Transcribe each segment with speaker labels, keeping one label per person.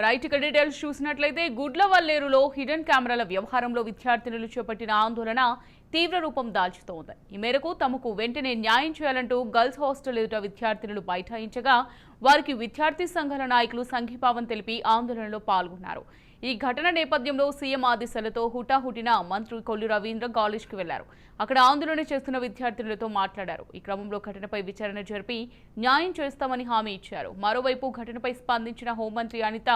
Speaker 1: Right ఇక details చూసినట్లయితే గుడ్లవల్లేరులో hidden కెమెరాల వ్యవహారంలో విద్యార్థినులు చేపట్టిన ఆందోళన తీవ్ర రూపం దాల్చుతోంది. ఈ మేరకు తమకు వెంటనే న్యాయం చేయాలంటూ గర్ల్స్ హాస్టల్ ఎదుట విద్యార్థినులు బైఠాయించగా వారికి విద్యార్థి సంఘాల నాయకులు సంఘీభావం తెలిపి ఆందోళనలో పాల్గొన్నారు. ఈ ఘటన నేపథ్యంలో సీఎం ఆదేశాలతో హుటాహుటిన మంత్రి కొల్లు రవీంద్ర కాలేజ్కి వెళ్లారు. అక్కడ ఆందోళన చేస్తున్న విద్యార్థులతో మాట్లాడారు. ఈ క్రమంలో ఘటనపై విచారణ జరిపి న్యాయం చేస్తామని హామీ ఇచ్చారు. మరోవైపు ఘటనపై స్పందించిన హోంమంత్రి అనిత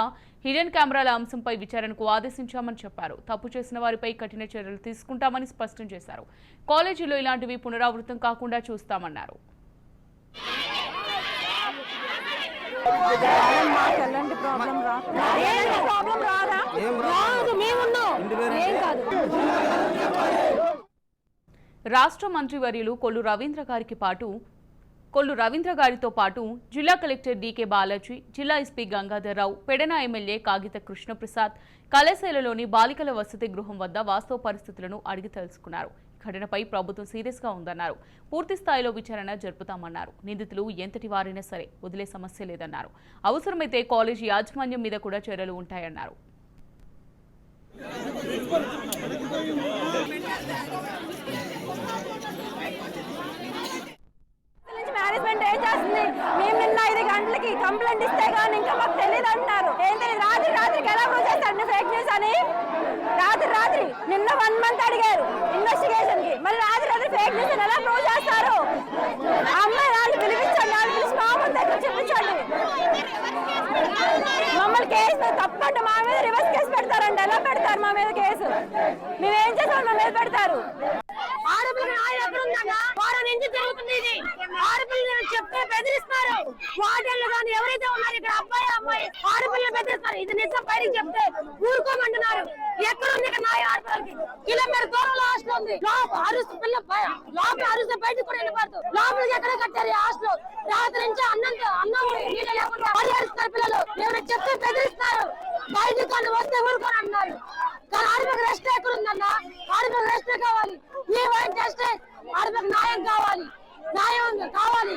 Speaker 1: హిడెన్ కెమెరాల అంశంపై విచారణకు ఆదేశించామని చెప్పారు. తప్పు చేసిన వారిపై కఠిన చర్యలు తీసుకుంటామని స్పష్టం చేశారు. కాలేజీలో ఇలాంటివి పునరావృతం కాకుండా చూస్తామన్నారు. రాష్ట్ర మంత్రివర్యులు కొల్లు రవీంద్ర గారితో పాటు జిల్లా కలెక్టర్ డీకే బాలాజీ, జిల్లా ఎస్పీ గంగాధర్రావు, పెడన ఎమ్మెల్యే కాగిత కృష్ణప్రసాద్ కళాశాలలోని బాలికల వసతి గృహం వద్ద వాస్తవ పరిస్థితులను అడిగి తెలుసుకున్నారు. ఘటనపై ప్రభుత్వం సీరియస్ గా ఉందన్నారు. పూర్తి స్థాయిలో విచారణ జరుపుతామన్నారు. నిందితులు ఎంతటి వారైనా సరే వదిలే సమస్య లేదన్నారు. అవసరమైతే కాలేజీ యాజమాన్యం మీద కూడా చర్యలు ఉంటాయన్నారు.
Speaker 2: మేనేజ్మెంట్ ఏం చేస్తుంది? మేము నిన్న 5 గంటలకి కంప్లైంట్ ఇస్తే కానీ ఇంకా మాకు తెలియదు అంటున్నారు. ఏంటంటే రాత్రికి ఎలా ప్రూవ్ చేస్తారు ఫేక్ న్యూస్ అని? రాత్రి నిన్న 1 మంత్ అడిగారు ఇన్వెస్టిగేషన్ కి, మరి రాత్రి ఫేక్ న్యూస్ అని ఎలా ప్రూవ్ చేస్తారు? అమ్మాయి వాళ్ళు పిలిపించండి, వాళ్ళు పిలిచి మా ముందు దగ్గర చూపించండి. మమ్మల్ని కేసు తప్పంటే మా మీద రివర్స్ కేసు పెడతారండి. ఎలా పెడతారు మా మీద కేసు? మేమేం చేసాం మా మీద పెడతారు? చెప్తే బెదిరిస్తారు. వార్డెన్లు కానీ ఎవరైతే ఉన్నారు ఇక్కడ అబ్బాయి అమ్మాయి ఆడపిల్లలు బెదిరిస్తారు. ఇది నిజం బయటకు చెప్తే ఊరుకోమంటున్నారు. ఎక్కడుంది ఇక్కడ నాయ ఆడపిల్లలకి? కిలోమీటర్ దూరంలో హాస్టల్ ఉంది. లోపల అరుస్తే బయటకు కూడా వెళ్ళిపోతారు. లోపలికి ఎక్కడ కట్టారు ఈ హాస్టల్? రాత్రి నుంచి అన్నం నీళ్ళు లేకుండా పరిహరిస్తారు పిల్లలు. ఎవరైనా చెప్తే బెదిరిస్తారు. బయటకు కానీ వస్తే ఊరుకొని అంటున్నారు. కానీ ఆడపిల్లకి రెస్ట్ ఎక్కడ ఉందన్నా? ఆడపిల్లకి రెస్ట్ కావాలి. ఈ వైట్ చేస్తే ఆడపిల్లకి న్యాయం కావాలి. న్యాయం కావాలి.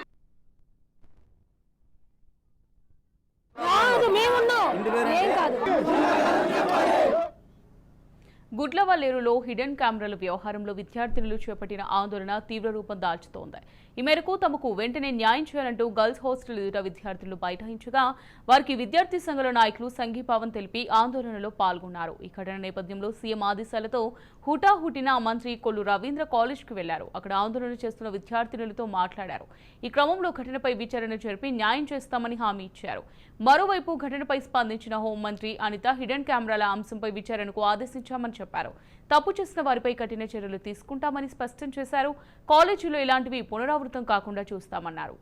Speaker 1: గుడ్లవల్లేరులో హిడెన్ కెమెరాల వ్యవహారంలో విద్యార్థినులు చేపట్టిన ఆందోళన తీవ్ర రూపం దాల్చుతోంది. ఈ మేరకు తమకు వెంటనే న్యాయం చేయాలంటూ గర్ల్స్ హాస్టల్ ఎదుట విద్యార్థులు బైఠాయించగా వారికి విద్యార్థి సంఘాల నాయకులు సంఘీభావం తెలిపి ఆందోళనలో పాల్గొన్నారు. ఈ ఘటన నేపథ్యంలో సీఎం ఆదేశాలతో హుటాహుటిన మంత్రి కొల్లు రవీంద్ర కాలేజ్కి వెళ్లారు. అక్కడ ఆందోళన చేస్తున్న విద్యార్థినులతో మాట్లాడారు. ఈ క్రమంలో ఘటనపై విచారణ జరిపి న్యాయం చేస్తామని హామీ ఇచ్చారు. మరోవైపు ఘటనపై స్పందించిన హోంమంత్రి అనిత హిడెన్ కెమెరాల అంశంపై విచారణకు ఆదేశించామని చెప్పారు. తప్పు చేసిన వారిపై కఠిన చర్యలు తీసుకుంటామని స్పష్టం చేశారు. కాలేజీలో ఇలాంటివి పునరావృతం కాకుండా చూస్తామన్నారు.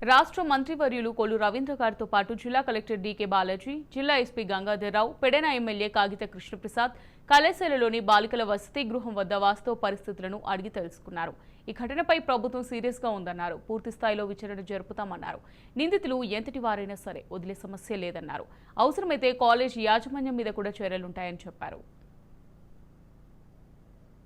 Speaker 1: రాష్ట్ర మంత్రివర్యులు కొల్లు రవీంద్ర గారితో పాటు జిల్లా కలెక్టర్ డీకే బాలాజీ, జిల్లా ఎస్పీ గంగాధర్రావు, పెడన ఎమ్మెల్యే కాగిత కృష్ణప్రసాద్ కళాశాలలోని బాలికల వసతి గృహం వద్ద వాస్తవ పరిస్థితులను అడిగి తెలుసుకున్నారు. ఈ ఘటనపై ప్రభుత్వం సీరియస్ గా ఉందన్నారు. పూర్తి స్థాయిలో విచారణ జరుపుతామన్నారు. నిందితులు ఎంతటి వారైనా సరే వదిలే సమస్య లేదన్నారు. అవసరమైతే కాలేజీ యాజమాన్యం మీద కూడా చర్యలుంటాయని చెప్పారు.